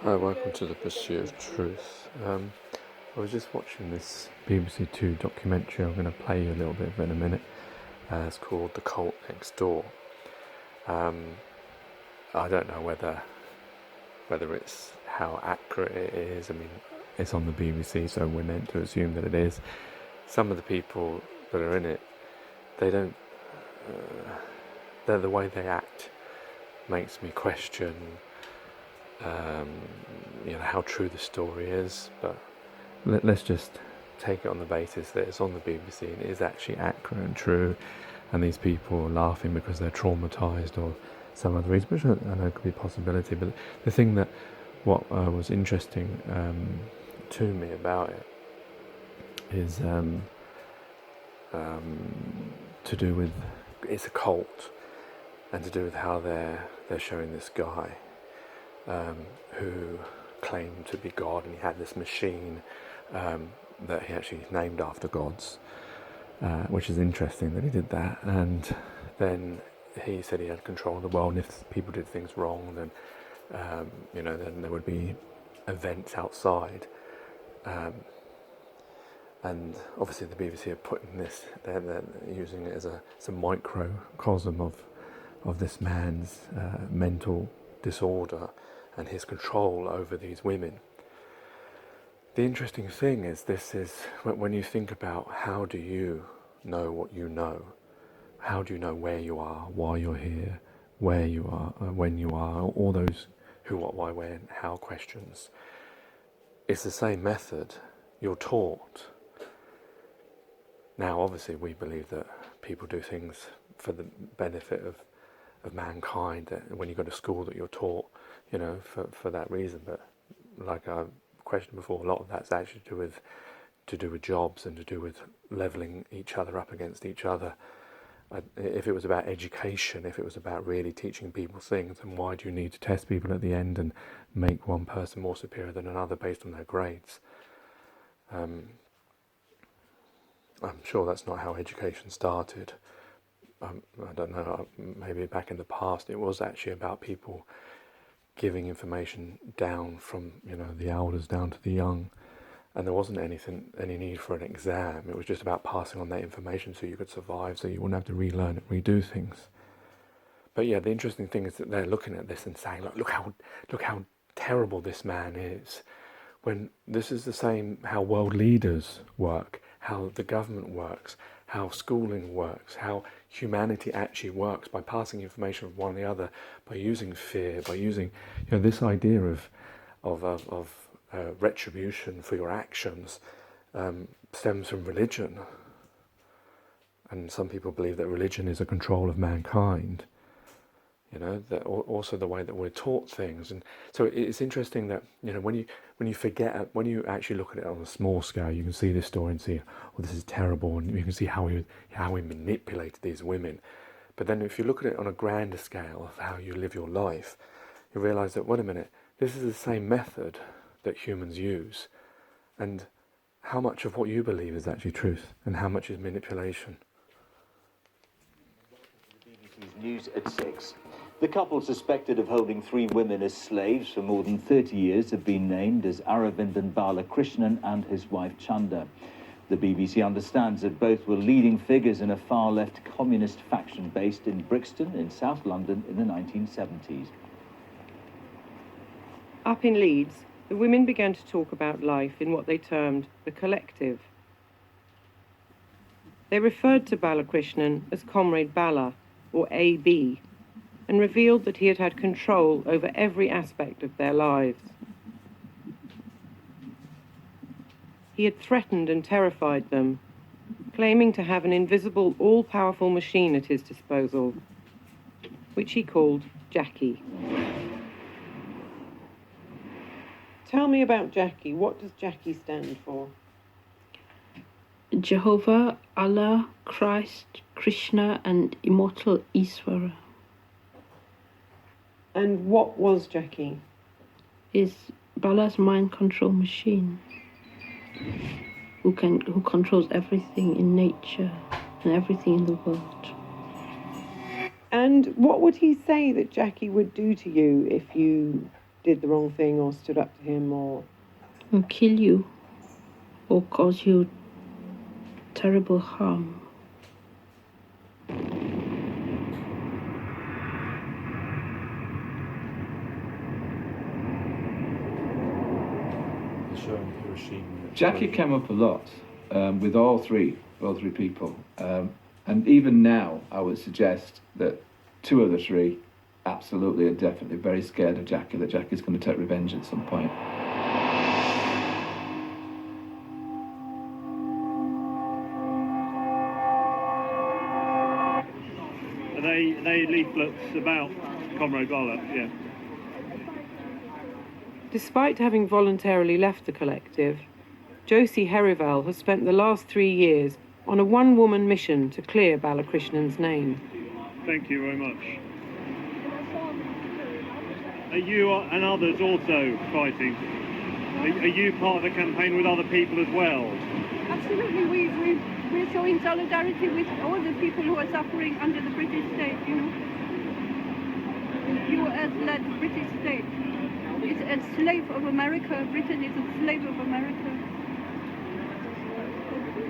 Welcome to the Pursuit of Truth. I was just watching this BBC Two documentary. I'm going to play you a little bit of it in a minute. It's called The Cult Next Door. I don't know whether it's how accurate it is. I mean, it's on the BBC, so we're meant to assume that it is. Some of the people that are in it, they don't. The way they act makes me question how true the story is, but let's just take it on the basis that it's on the BBC and it is actually accurate and true, and these people are laughing because they're traumatised or some other reason, which I know could be a possibility. But the thing that what was interesting to me about it is to do with, it's a cult, and to do with how they're showing this guy who claimed to be God, and he had this machine that he actually named after gods, which is interesting that he did that. And then he said he had control of the world, and if people did things wrong, then then there would be events outside. And obviously the BBC are putting this, they're using it as a microcosm of this man's mental disorder and his control over these women. The interesting thing is, this is when you think about how do you know what you know, how do you know where you are, why you're here, where you are, when you are, all those who, what, why, when, how questions. It's the same method you're taught. Now obviously we believe that people do things for the benefit of mankind, that when you go to school that you're taught, for that reason. But like I questioned before, a lot of that's actually to do with jobs and to do with leveling each other up against each other. If it was about education, if it was about really teaching people things, then why do you need to test people at the end and make one person more superior than another based on their grades? I'm sure that's not how education started. I don't know, maybe back in the past it was actually about people giving information down from the elders down to the young, and there wasn't any need for an exam. It was just about passing on that information so you could survive, so you wouldn't have to relearn and redo things. But yeah, the interesting thing is that they're looking at this and saying, look how terrible this man is, when this is the same how world leaders work, how the government works, how schooling works, how humanity actually works, by passing information from one to the other, by using fear, by using this idea of retribution for your actions, stems from religion. And some people believe that religion is a control of mankind. That also the way that we're taught things. And so it's interesting that when you forget, when you actually look at it on a small scale, you can see this story and see, oh, this is terrible, and you can see how we manipulated these women. But then if you look at it on a grander scale of how you live your life, you realise that, wait a minute, this is the same method that humans use, and how much of what you believe is actually truth and how much is manipulation. BBC's News at 6. The couple suspected of holding 3 women as slaves for more than 30 years have been named as Aravindan Balakrishnan and his wife Chanda. The BBC understands that both were leading figures in a far-left communist faction based in Brixton in South London in the 1970s. Up in Leeds, the women began to talk about life in what they termed the collective. They referred to Balakrishnan as Comrade Bala, or AB, and revealed that he had had control over every aspect of their lives. He had threatened and terrified them, claiming to have an invisible, all-powerful machine at his disposal, which he called Jackie. Tell me about Jackie. What does Jackie stand for? Jehovah, Allah, Christ, Krishna, and immortal Iswara. And what was Jackie? Is Bala's mind control machine, who controls everything in nature and everything in the world. And what would he say that Jackie would do to you if you did the wrong thing or stood up to him or kill you or cause you terrible harm. Showing Hiroshima. Jackie came up a lot with all three people. And even now, I would suggest that two of the three absolutely are definitely very scared of Jackie, that Jackie's going to take revenge at some point. Are they leaflets about Comrade Bala? Yeah. Despite having voluntarily left the collective, Josie Herival has spent the last 3 years on a one-woman mission to clear Balakrishnan's name. Thank you very much. Are you and others also fighting? Are you part of the campaign with other people as well? Absolutely, we're showing solidarity with all the people who are suffering under the British state, you know. The US-led British state. It's a slave of America. Britain is a slave of America.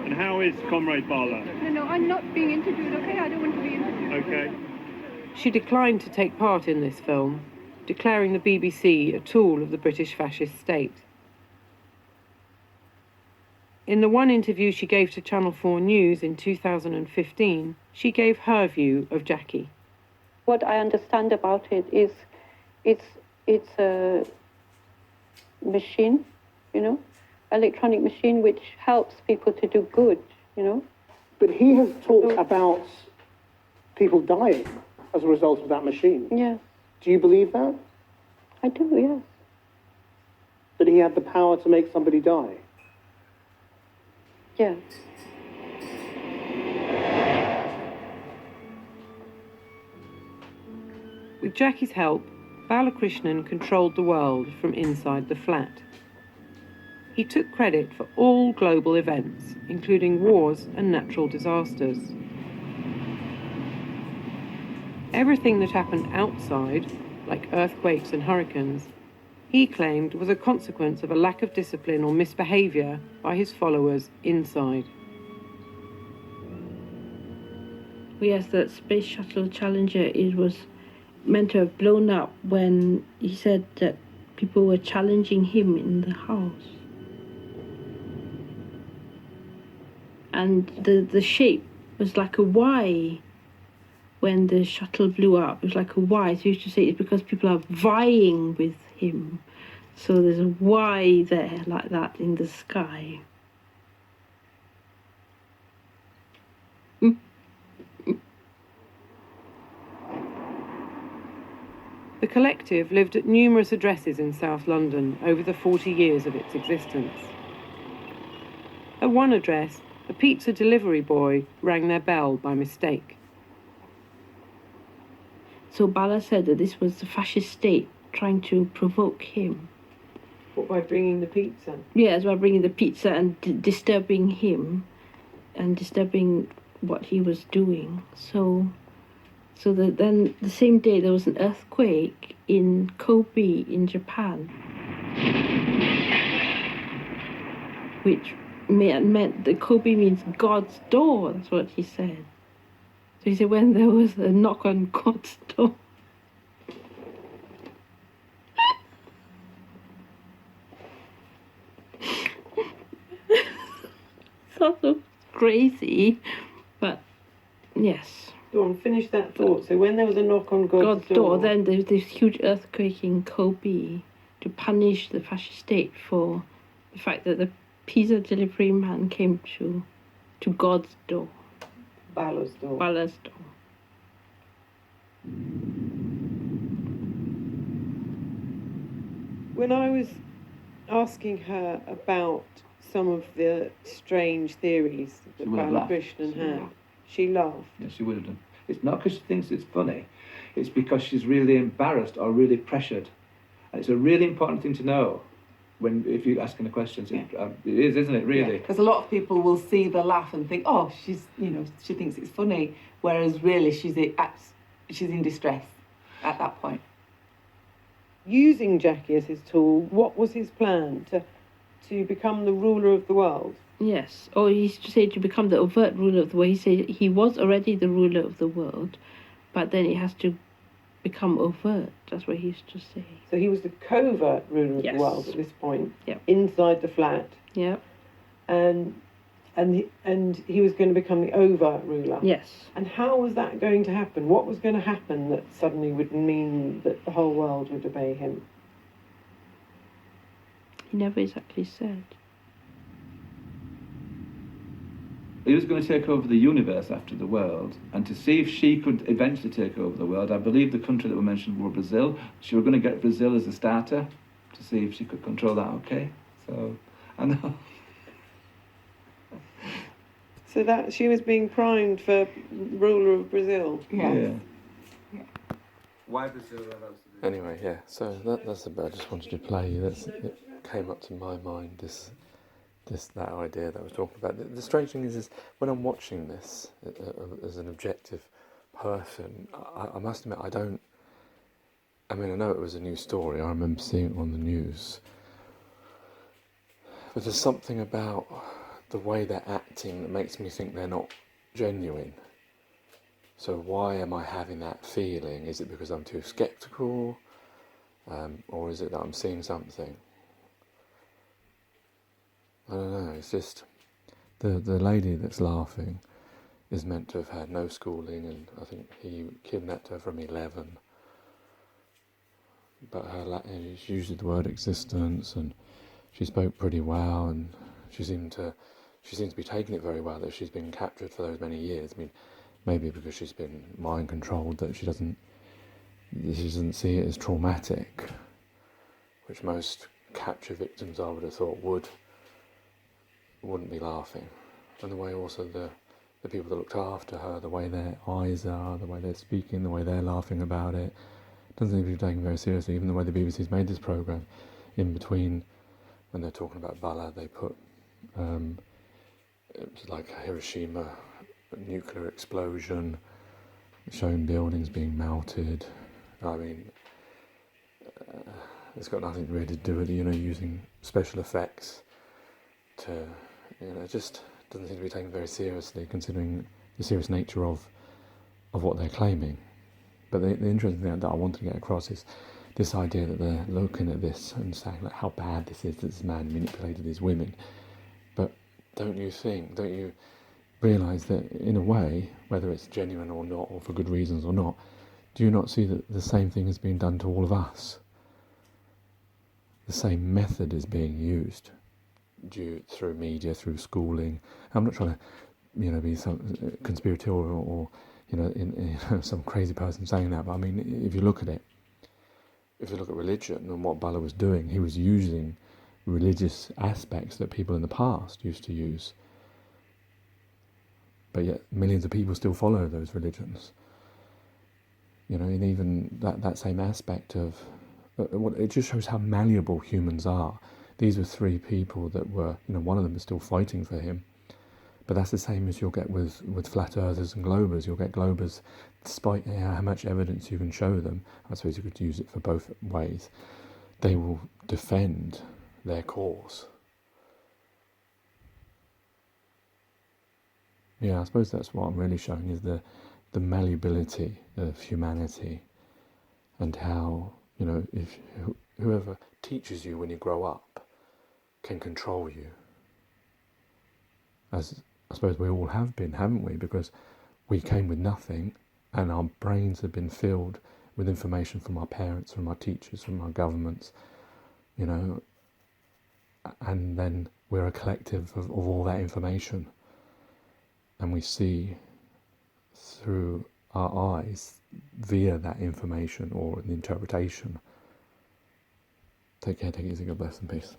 And how is Comrade Bala? No, I'm not being interviewed, okay? I don't want to be interviewed. Okay. She declined to take part in this film, declaring the BBC a tool of the British fascist state. In the one interview she gave to Channel 4 News in 2015, she gave her view of Jackie. What I understand about it is it's a machine, you know, electronic machine which helps people to do good, you know. But he has talked about people dying as a result of that machine. Yes, Do you believe that? I do, yes. That he had the power to make somebody die? Yes. With Jackie's help, Balakrishnan controlled the world from inside the flat. He took credit for all global events, including wars and natural disasters. Everything that happened outside, like earthquakes and hurricanes, he claimed was a consequence of a lack of discipline or misbehaviour by his followers inside. Yes, that Space Shuttle Challenger, it was meant to have blown up when he said that people were challenging him in the house. And the shape was like a Y when the shuttle blew up. It was like a Y. So he used to say it's because people are vying with him. So there's a Y there, like that, in the sky. The collective lived at numerous addresses in South London over the 40 years of its existence. At one address, a pizza delivery boy rang their bell by mistake. So Bala said that this was the fascist state trying to provoke him. What, by bringing the pizza? Yes, by bringing the pizza and disturbing him and disturbing what he was doing. So that then the same day there was an earthquake in Kobe in Japan, which meant that Kobe means God's door. That's what he said. So he said when there was a knock on God's door. Sort of crazy, but yes. Go on, finish that thought. So when there was a knock on God's door, then there was this huge earthquake in Kobe to punish the fascist state for the fact that the pizza delivery man came to God's door. Bala's door. Bala's door. When I was asking her about some of the strange theories that Balakrishnan had, she laughed. Yes, she would have done. It's not because she thinks it's funny. It's because she's really embarrassed or really pressured. And it's a really important thing to know if you're asking the questions. Yeah. It is, isn't it, really? Because a lot of people will see the laugh and think, oh, she thinks it's funny, whereas really she's in distress at that point. using Jackie as his tool, what was his plan? To become the ruler of the world? Yes, or he said to become the overt ruler of the world. He said he was already the ruler of the world, but then it has to become overt. That's what he used to say. So he was the covert ruler of Yes. the world at this point, Yep. inside the flat, Yeah. and he was going to become the overt ruler. Yes. And how was that going to happen? What was going to happen that suddenly would mean that the whole world would obey him? He never exactly said. He was going to take over the universe after the world, and to see if she could eventually take over the world, I believe the country that we mentioned were Brazil. She was going to get Brazil as a starter to see if she could control that. Okay, so I know. So that she was being primed for ruler of Brazil. Yeah. Why Brazil? Anyway, yeah. So that's a bit I just wanted to play. It came up to my mind. That idea that I was talking about. The strange thing is when I'm watching this as an objective person, I must admit I don't. I mean, I know it was a new story. I remember seeing it on the news. But there's something about the way they're acting that makes me think they're not genuine. So why am I having that feeling? Is it because I'm too sceptical? Or is it that I'm seeing something? I don't know, it's just the lady that's laughing is meant to have had no schooling, and I think he kidnapped her from 11. But she used the word existence, and she spoke pretty well, and she seemed to be taking it very well that she's been captured for those many years. I mean, maybe because she's been mind controlled that she doesn't see it as traumatic, which most capture victims I would have thought wouldn't be laughing. And the way also the people that looked after her, the way their eyes are, the way they're speaking, the way they're laughing about it, doesn't seem to be taken very seriously. Even the way the BBC's made this programme, in between when they're talking about Bala, they put it was like a Hiroshima nuclear explosion, showing buildings being melted. I mean, it's got nothing really to do with using special effects to, it just doesn't seem to be taken very seriously, considering the serious nature of what they're claiming. But the interesting thing that I want to get across is this idea that they're looking at this and saying like how bad this is, that this man manipulated these women. But don't you realise that in a way, whether it's genuine or not, or for good reasons or not, do you not see that the same thing is being done to all of us? The same method is being used through media, through schooling. I'm not trying to, be some conspiratorial or some crazy person saying that. But I mean, if you look at it, if you look at religion and what Bala was doing, he was using religious aspects that people in the past used to use. But yet millions of people still follow those religions. And even that same aspect of it just shows how malleable humans are. These were three people that were, one of them is still fighting for him. But that's the same as you'll get with flat earthers and globers. You'll get globers, despite how much evidence you can show them, I suppose you could use it for both ways, they will defend their cause. Yeah, I suppose that's what I'm really showing, is the malleability of humanity, and how, if whoever teaches you when you grow up can control you. As I suppose we all have been, haven't we? Because we came with nothing, and our brains have been filled with information from our parents, from our teachers, from our governments, and then we're a collective of all that information, and we see through our eyes via that information or the interpretation. Take care, take it easy, God bless and peace.